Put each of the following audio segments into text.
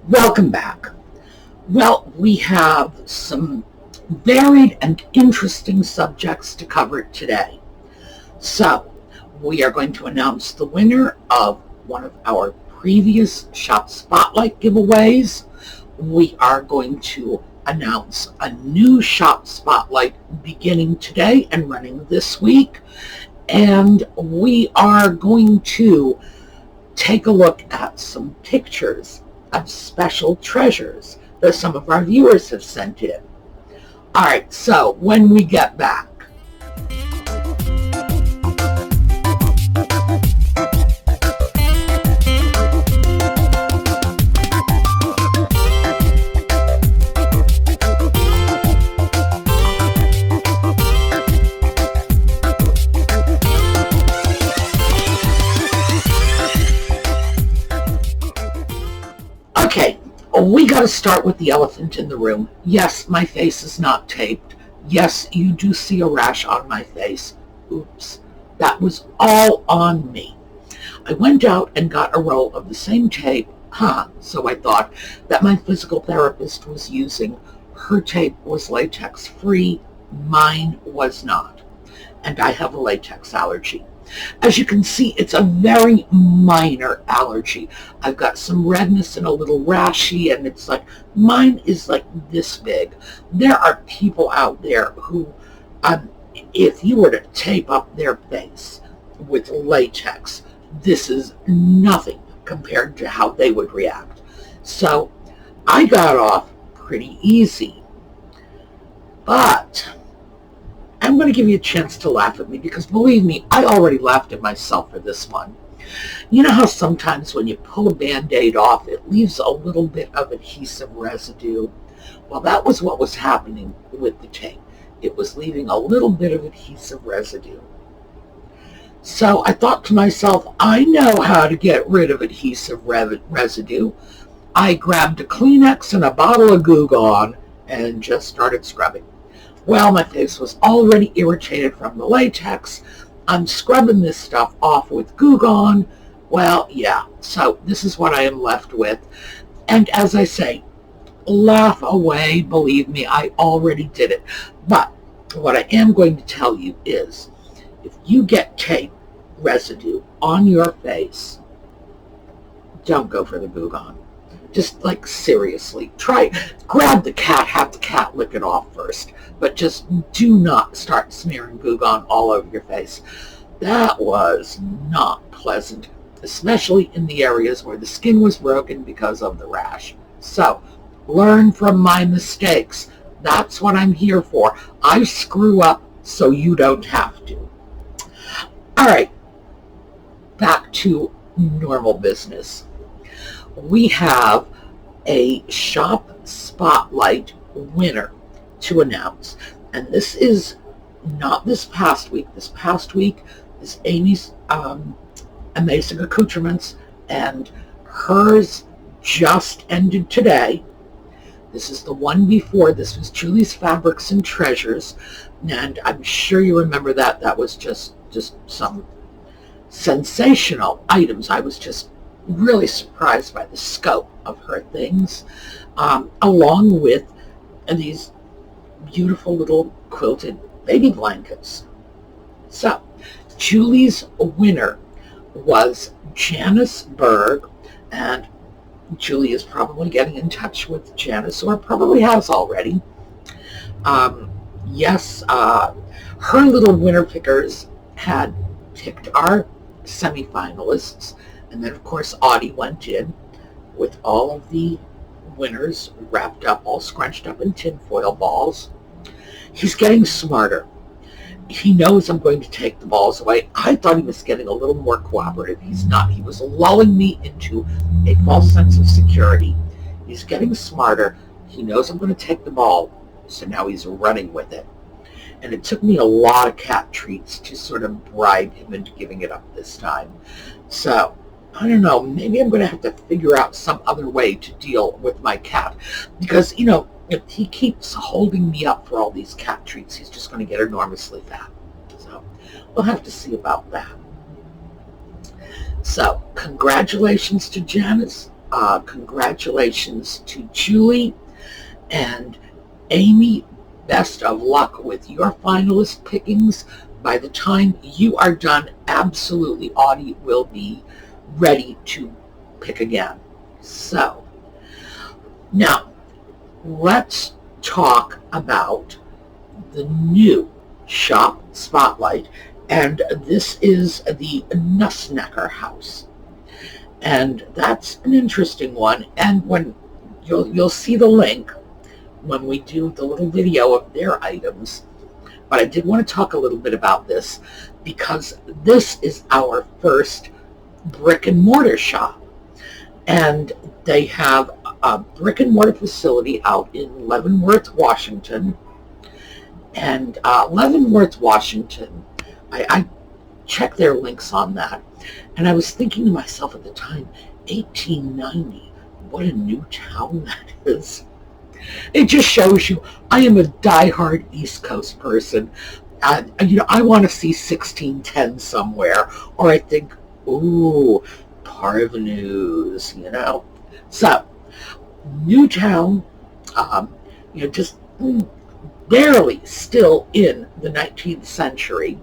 Welcome back. Well, we have some varied and interesting subjects to cover today. So, we are going to announce the winner of one of our previous Shop Spotlight giveaways. We are going to announce a new Shop Spotlight beginning today and running this week. And we are going to take a look at some pictures of special treasures that some of our viewers have sent in. All right, so when we get back. Okay, we got to start with the elephant in the room. Yes, my face is not taped. Yes, you do see a rash on my face. Oops, that was all on me. I went out and got a roll of the same tape, so I thought that my physical therapist was using. Her tape was latex free, mine was not, and I have a latex allergy. As you can see, it's a very minor allergy. I've got some redness and a little rashy, and it's like, mine is like this big. There are people out there who, if you were to tape up their face with latex, this is nothing compared to how they would react. So I got off pretty easy. But I'm going to give you a chance to laugh at me because, believe me, I already laughed at myself for this one. You know how sometimes when you pull a Band-Aid off, it leaves a little bit of adhesive residue? Well, that was what was happening with the tape. It was leaving a little bit of adhesive residue. So I thought to myself, I know how to get rid of adhesive residue. I grabbed a Kleenex and a bottle of Goo Gone and just started scrubbing. Well, my face was already irritated from the latex. I'm scrubbing this stuff off with Goo Gone. Well, yeah, so this is what I am left with. And as I say, laugh away, believe me, I already did it. But what I am going to tell you is, if you get tape residue on your face, don't go for the Goo Gone. Just like seriously, grab the cat, have the cat lick it off first, but just do not start smearing Goo Gone all over your face. That was not pleasant, especially in the areas where the skin was broken because of the rash. So, learn from my mistakes. That's what I'm here for. I screw up so you don't have to. All right, back to normal business. We have a Shop Spotlight winner to announce. And this is not this past week. This past week is Amy's Amazing Accoutrements, and hers just ended today. This is the one before. This was Julie's Fabrics and Treasures, and I'm sure you remember that. That was just some sensational items. I was just really surprised by the scope of her things, along with these beautiful little quilted baby blankets. So, Julie's winner was Janice Berg, and Julie is probably getting in touch with Janice, or probably has already. Yes, her little winner pickers had picked our semi-finalists, and then of course Audie went in with all of the winners wrapped up, all scrunched up in tinfoil balls. He's getting smarter. He knows I'm going to take the balls away. I thought he was getting a little more cooperative. He's not. He was lulling me into a false sense of security. He's getting smarter. He knows I'm going to take the ball, so now he's running with it. And it took me a lot of cat treats to sort of bribe him into giving it up this time. So, I don't know, maybe I'm going to have to figure out some other way to deal with my cat. Because, you know, if he keeps holding me up for all these cat treats, he's just going to get enormously fat. So, we'll have to see about that. So, congratulations to Janice. congratulations to Julie and Amy. Best of luck with your finalist pickings. By the time you are done, absolutely Audie will be ready to pick again. So, now, let's talk about the new shop spotlight, and this is the Nussknacker House. And that's an interesting one, and when you'll see the link when we do the little video of their items. But I did want to talk a little bit about this because this is our first brick and mortar shop. And they have a brick and mortar facility out in Leavenworth, Washington. And Leavenworth, Washington, I checked their links on that. And I was thinking to myself at the time, 1890, what a new town that is. It just shows you I am a diehard East Coast person. I want to see 1610 somewhere, or I think, ooh, parvenus, So, new town, just barely still in the 19th century,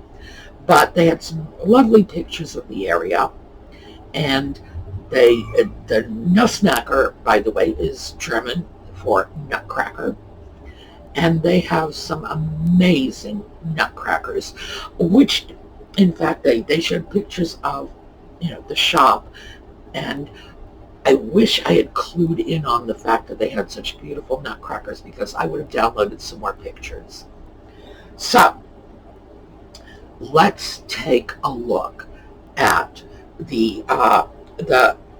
but they had some lovely pictures of the area, and the Nussknacker, by the way, is German for nutcracker, and they have some amazing nutcrackers, which in fact they showed pictures of the shop, and I wish I had clued in on the fact that they had such beautiful nutcrackers, because I would have downloaded some more pictures. So let's take a look at the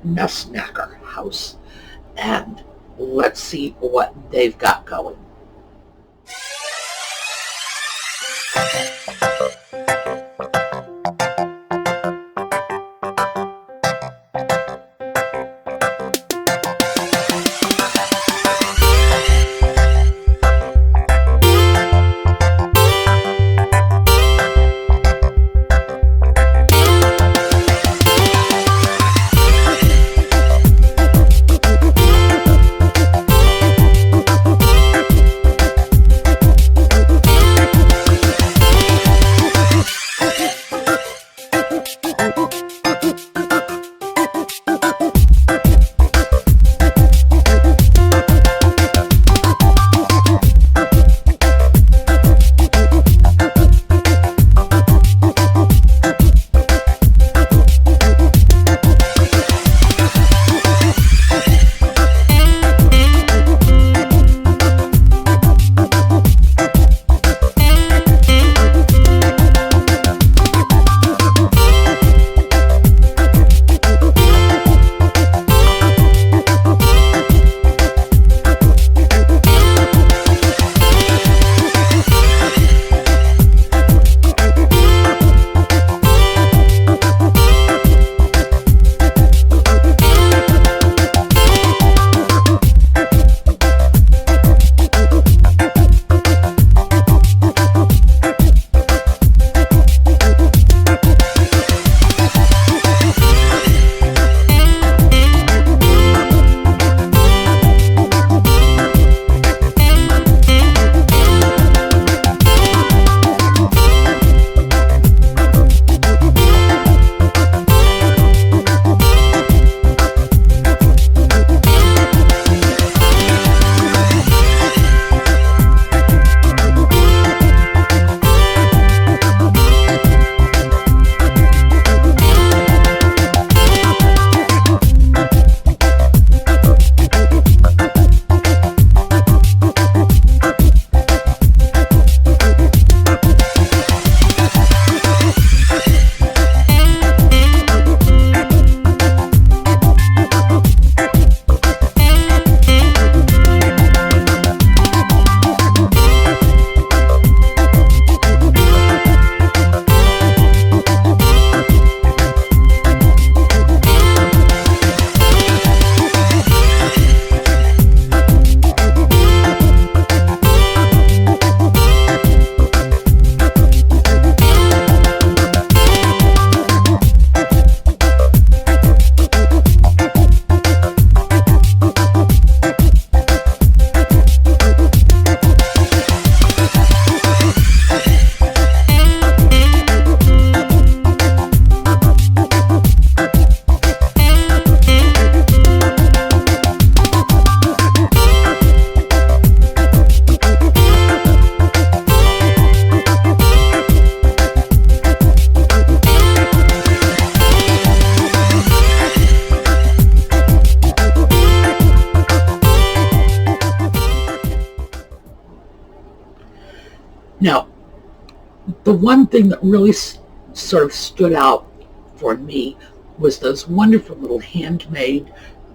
Nussknacker House, and let's see what they've got going. Now, the one thing that really sort of stood out for me was those wonderful little handmade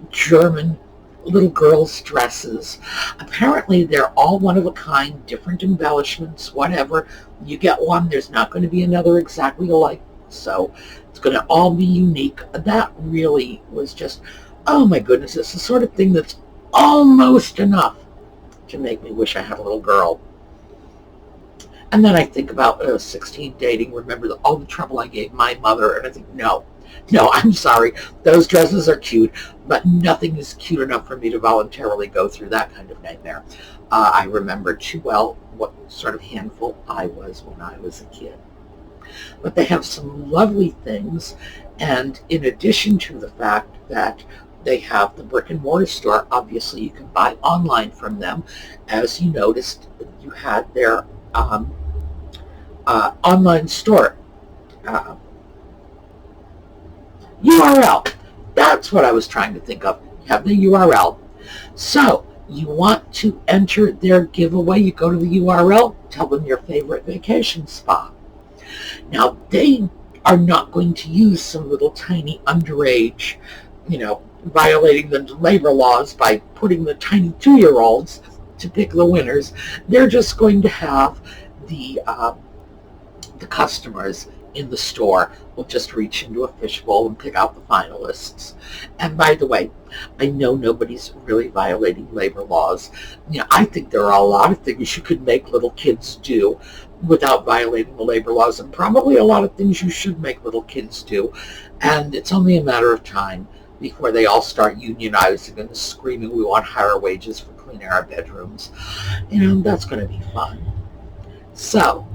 German little girls' dresses. Apparently, they're all one of a kind, different embellishments, whatever. You get one, there's not going to be another exactly alike, so it's going to all be unique. That really was just, oh my goodness, it's the sort of thing that's almost enough to make me wish I had a little girl. And then I think about 16 dating, remember all the trouble I gave my mother, and I think, no, I'm sorry. Those dresses are cute, but nothing is cute enough for me to voluntarily go through that kind of nightmare. I remember too well what sort of handful I was when I was a kid. But they have some lovely things, and in addition to the fact that they have the brick and mortar store, obviously you can buy online from them. As you noticed, you had their online store URL. That's what I was trying to think of. You have the URL. So you want to enter their giveaway, you go to the URL, tell them your favorite vacation spot. Now, they are not going to use some little tiny underage, violating the labor laws by putting the tiny 2-year-olds to pick the winners. They're just going to have the customers in the store will just reach into a fishbowl and pick out the finalists. And by the way, I know nobody's really violating labor laws. I think there are a lot of things you could make little kids do without violating the labor laws, and probably a lot of things you should make little kids do. And it's only a matter of time before they all start unionizing and screaming, we want higher wages for cleaning our bedrooms. That's going to be fun. So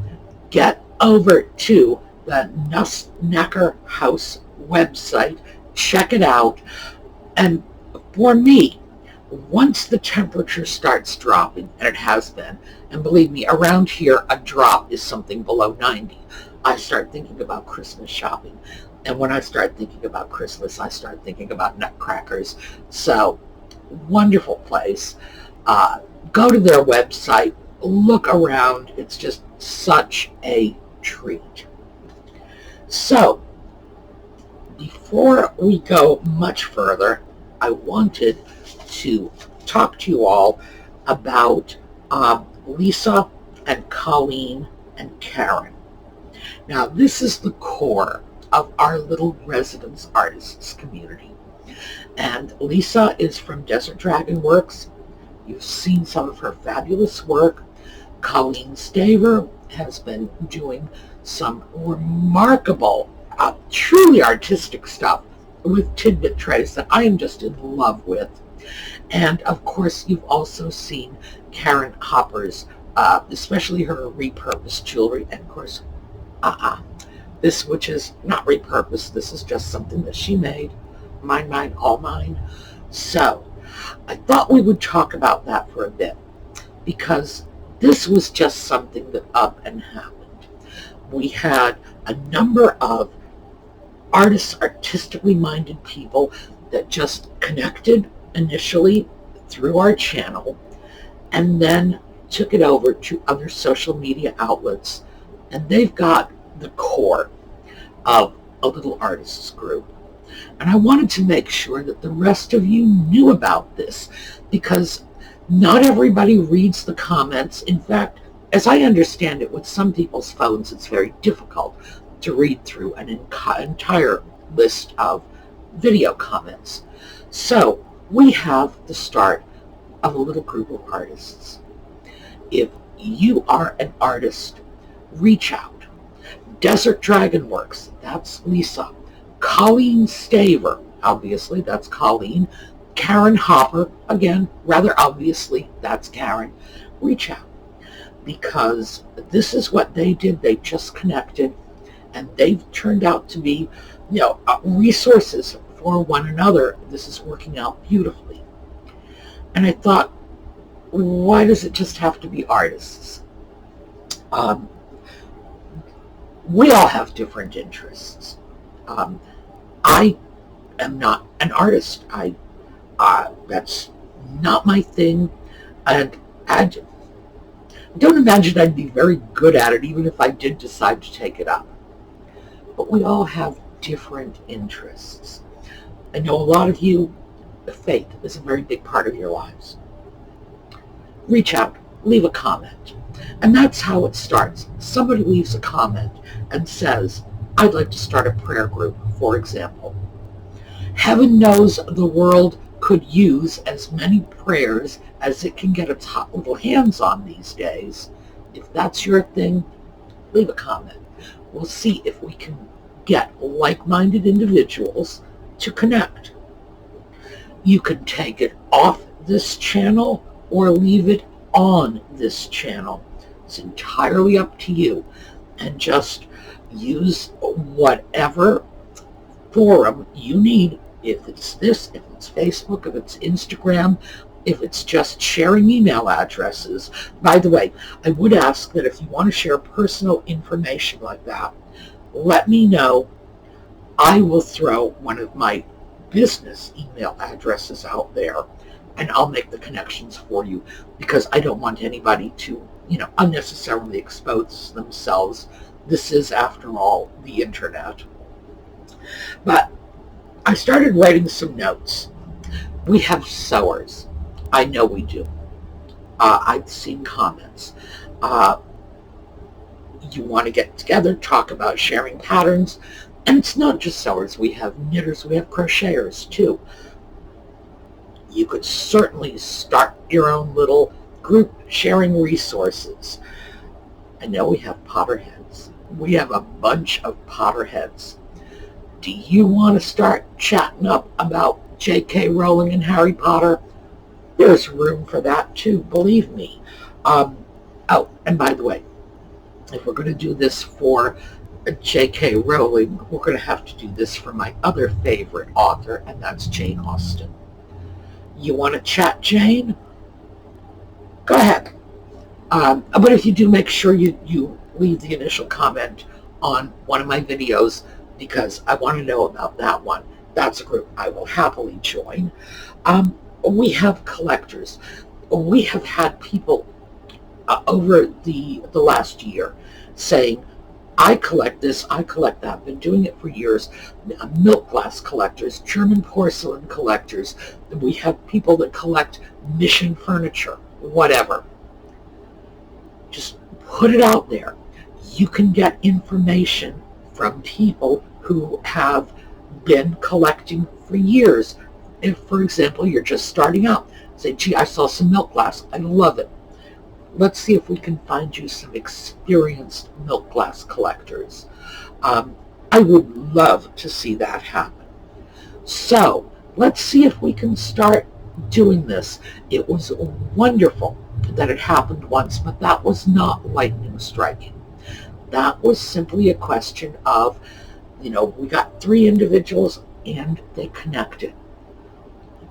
get over to the Nussknacker House website, check it out, and for me, once the temperature starts dropping, and it has been, and believe me, around here a drop is something below 90, I start thinking about Christmas shopping. And when I start thinking about Christmas, I start thinking about nutcrackers. So, wonderful place. Go to their website, look around. It's just such a treat. So, before we go much further, I wanted to talk to you all about Lisa and Colleen and Karen. Now, this is the core of our little residence artists community. And Lisa is from DesertDragonworks. You've seen some of her fabulous work. Colleen Staver has been doing some remarkable, truly artistic stuff with Tidbit trays that I am just in love with. And of course, you've also seen Karen Hopper's, especially her repurposed jewelry, and of course, this, which is not repurposed, this is just something that she made. Mine, all mine. So, I thought we would talk about that for a bit, because this was just something that up and happened. We had a number of artists, artistically minded people that just connected initially through our channel and then took it over to other social media outlets, and they've got the core of a little artists group. And I wanted to make sure that the rest of you knew about this, because not everybody reads the comments. In fact, as I understand it, with some people's phones, it's very difficult to read through an entire list of video comments. So we have the start of a little group of artists. If you are an artist, reach out. DesertDragonworks, that's Lisa. Colleen Staver, obviously, that's Colleen. Karen Hopper, again, rather obviously, that's Karen. Reach out, because this is what they did. They just connected, and they've turned out to be, resources for one another. This is working out beautifully. And I thought, why does it just have to be artists? We all have different interests. I am not an artist. That's not my thing. And Don't imagine I'd be very good at it, even if I did decide to take it up. But we all have different interests. I know a lot of you, faith is a very big part of your lives. Reach out, leave a comment. And that's how it starts. Somebody leaves a comment and says, I'd like to start a prayer group, for example. Heaven knows the world could use as many prayers as it can get its hot little hands on these days. If that's your thing, leave a comment. We'll see if we can get like-minded individuals to connect. You can take it off this channel or leave it on this channel. It's entirely up to you. And just use whatever forum you need. If it's this, if it's Facebook, if it's Instagram, if it's just sharing email addresses. By the way, I would ask that if you want to share personal information like that, let me know. I will throw one of my business email addresses out there, and I'll make the connections for you, because I don't want anybody to, unnecessarily expose themselves. This is, after all, the internet. But I started writing some notes. We have sewers. I know we do. I've seen comments. You want to get together, talk about sharing patterns. And it's not just sewers. We have knitters, we have crocheters too. You could certainly start your own little group sharing resources. I know we have potterheads. We have a bunch of potterheads. Do you want to start chatting up about J.K. Rowling and Harry Potter? There's room for that too, believe me. Oh, and by the way, if we're going to do this for J.K. Rowling, we're going to have to do this for my other favorite author, and that's Jane Austen. You want to chat, Jane? Go ahead. But if you do, make sure you leave the initial comment on one of my videos, because I want to know about that one. That's a group I will happily join. We have collectors. We have had people over the last year saying, I collect this, I collect that. I've been doing it for years. Milk glass collectors, German porcelain collectors. We have people that collect mission furniture, whatever. Just put it out there. You can get information from people who have been collecting for years. If, for example, you're just starting out, say, gee, I saw some milk glass. I love it. Let's see if we can find you some experienced milk glass collectors. I would love to see that happen. So let's see if we can start doing this. It was wonderful that it happened once, but that was not lightning striking. That was simply a question of, we got 3 individuals and they connected.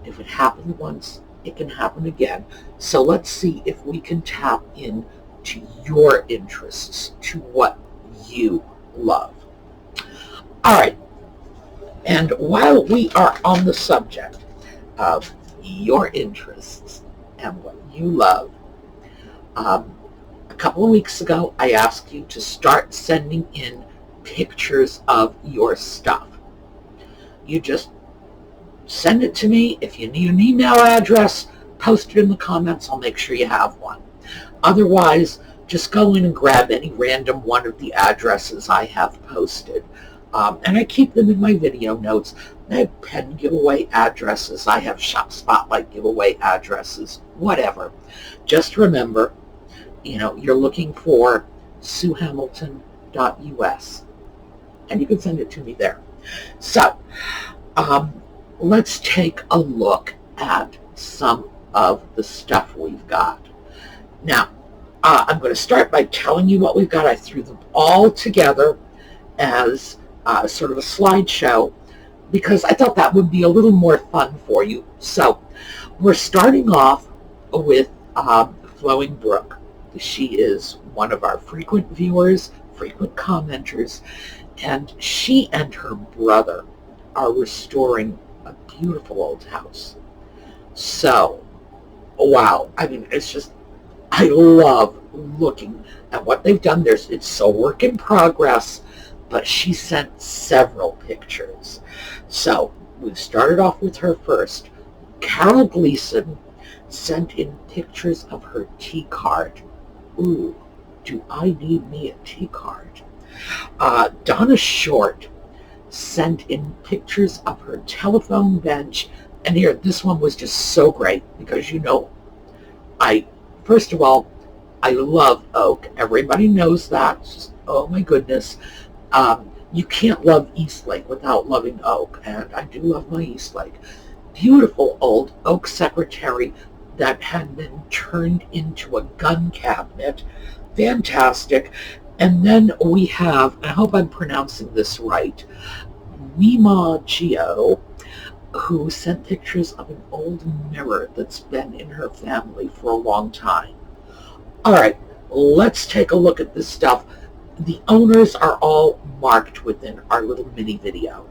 If it happened once, it can happen again. So let's see if we can tap into your interests, to what you love. All right. And while we are on the subject of your interests and what you love, a couple of weeks ago, I asked you to start sending in pictures of your stuff. You just send it to me. If you need an email address, post it in the comments. I'll make sure you have one. Otherwise, just go in and grab any random one of the addresses I have posted. And I keep them in my video notes. I have pen giveaway addresses. I have Shop Spotlight giveaway addresses, whatever. Just remember, you're looking for SueHamilton.us. And you can send it to me there. So, let's take a look at some of the stuff we've got. Now, I'm going to start by telling you what we've got. I threw them all together as sort of a slideshow because I thought that would be a little more fun for you. So, we're starting off with Flowing Brook. She is one of our frequent viewers, frequent commenters, and she and her brother are restoring a beautiful old house. So, wow. I mean, it's just I love looking at what they've done. It's still work in progress, but she sent several pictures. So we started off with her first. Carol Gleason sent in pictures of her tea card. Ooh, do I need me a tea card? Donna Short sent in pictures of her telephone bench. And here, this one was just so great because, first of all, I love oak. Everybody knows that. Just, oh my goodness. You can't love Eastlake without loving oak. And I do love my Eastlake. Beautiful old oak secretary that had been turned into a gun cabinet. Fantastic. And then we have, I hope I'm pronouncing this right, Mima Gio, who sent pictures of an old mirror that's been in her family for a long time. All right, let's take a look at this stuff. The owners are all marked within our little mini video.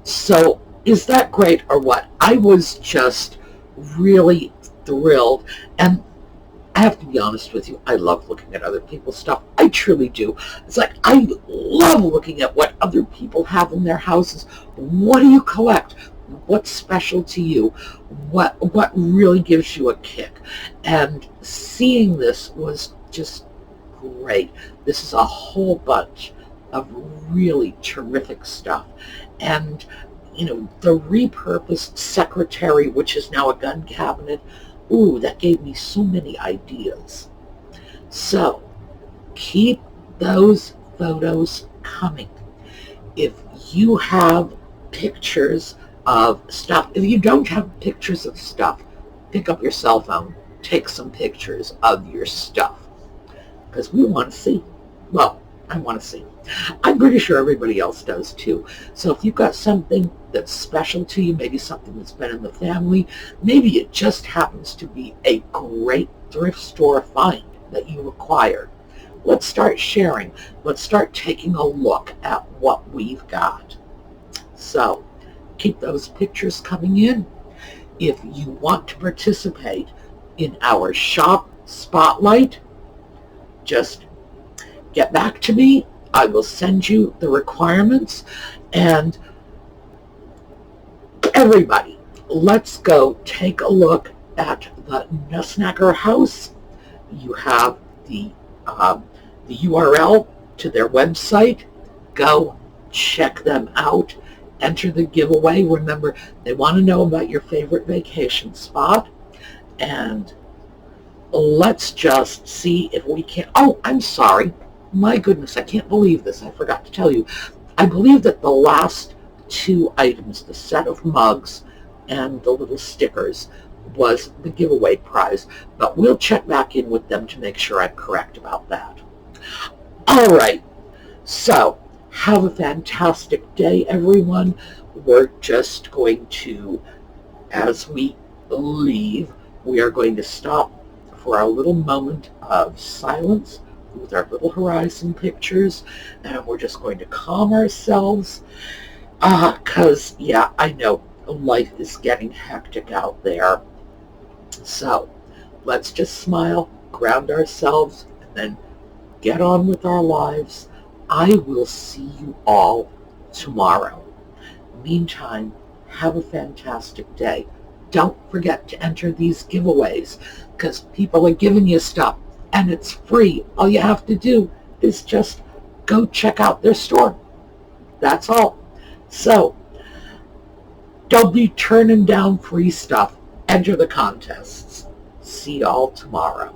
So is that great or what? I was just really thrilled. And I have to be honest with you, I love looking at other people's stuff. I truly do. It's like, I love looking at what other people have in their houses. What do you collect? What's special to you? What really gives you a kick? And seeing this was just great. This is a whole bunch of really terrific stuff. And, the repurposed secretary, which is now a gun cabinet, ooh, that gave me so many ideas. So, keep those photos coming. If you have pictures of stuff, if you don't have pictures of stuff, pick up your cell phone, take some pictures of your stuff. Because we want to see. Well, I want to see. I'm pretty sure everybody else does too. So if you've got something that's special to you, maybe something that's been in the family, maybe it just happens to be a great thrift store find that you acquired, let's start sharing. Let's start taking a look at what we've got. So keep those pictures coming in. If you want to participate in our shop spotlight, just get back to me. I will send you the requirements, and Everybody, let's go take a look at the Nussknacker House. You have the URL to their website. Go check them out. Enter the giveaway. Remember, they want to know about your favorite vacation spot. And let's just see if we can. Oh, I'm sorry. My goodness, I can't believe this. I forgot to tell you. I believe that the last 2 items, the set of mugs and the little stickers, was the giveaway prize. But we'll check back in with them to make sure I'm correct about that. All right. So, have a fantastic day, everyone. We're just going to, as we leave, we are going to stop for our little moment of silence with our little horizon pictures, and we're just going to calm ourselves, because, yeah, I know life is getting hectic out there. So, let's just smile, ground ourselves, and then get on with our lives. I will see you all tomorrow. Meantime, have a fantastic day. Don't forget to enter these giveaways, because people are giving you stuff, and it's free. All you have to do is just go check out their store. That's all. So, don't be turning down free stuff. Enter the contests. See y'all tomorrow.